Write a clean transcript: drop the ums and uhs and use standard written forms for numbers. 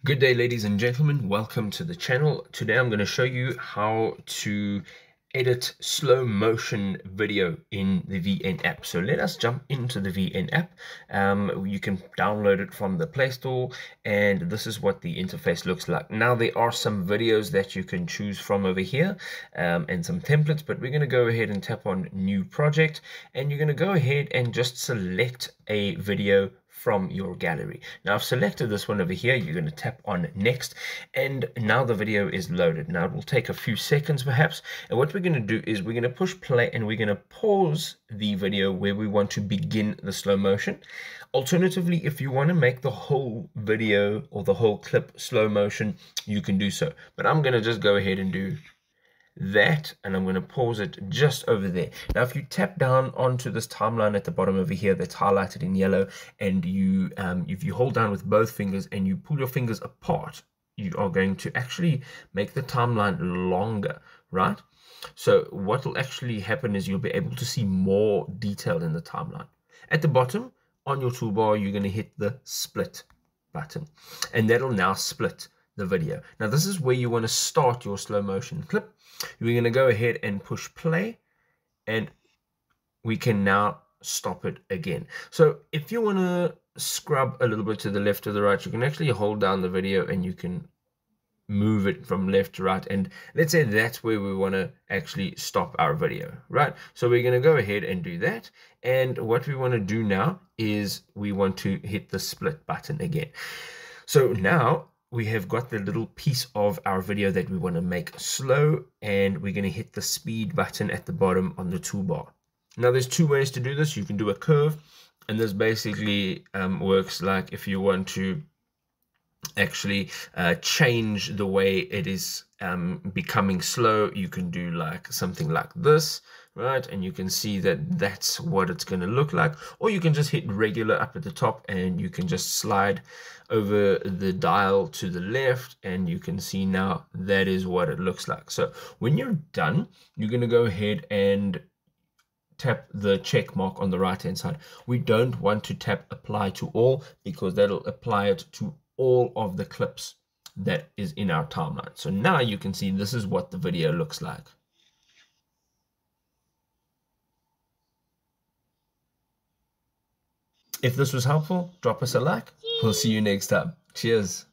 Good day, ladies and gentlemen. Welcome to the channel. Today I'm going to show you how to edit slow motion video in the VN app. So let us jump into the VN app. You can download it from the Play Store, and this is what the interface looks like. Now there are some videos that you can choose from over here, and some templates, but we're going to go ahead and tap on New Project, and you're going to go ahead and just select a video from your gallery. Now I've selected this one over here. You're going to tap on next, and now the video is loaded. Now it will take a few seconds perhaps, and what we're going to do is we're going to push play and we're going to pause the video where we want to begin the slow motion. Alternatively, if you want to make the whole video or the whole clip slow motion, you can do so, but I'm going to just go ahead and do that, and I'm going to pause it just over there. Now if you tap down onto this timeline at the bottom over here that's highlighted in yellow, and you if you hold down with both fingers and you pull your fingers apart, you are going to actually make the timeline longer, right? So what will actually happen is you'll be able to see more detail in the timeline. At the bottom on your toolbar, you're going to hit the split button, and that'll now split the video. Now this is where you want to start your slow motion clip. We're going to go ahead and push play, and we can now stop it again. So if you want to scrub a little bit to the left or the right, you can actually hold down the video and you can move it from left to right, and let's say that's where we want to actually stop our video, right? So we're going to go ahead and do that, and what we want to do now is we want to hit the split button again. So now we have got the little piece of our video that we want to make slow, and we're going to hit the speed button at the bottom on the toolbar. Now there's two ways to do this. You can do a curve, and this basically works like if you want to actually change the way it is becoming slow, you can do like something like this, right? And you can see that that's what it's going to look like. Or you can just hit regular up at the top, and you can just slide over the dial to the left, and you can see now that is what it looks like. So when you're done, you're going to go ahead and tap the check mark on the right hand side. We don't want to tap apply to all, because that'll apply it to all of the clips that is in our timeline. So now you can see this is what the video looks like. If this was helpful, drop us a like. We'll see you next time. Cheers.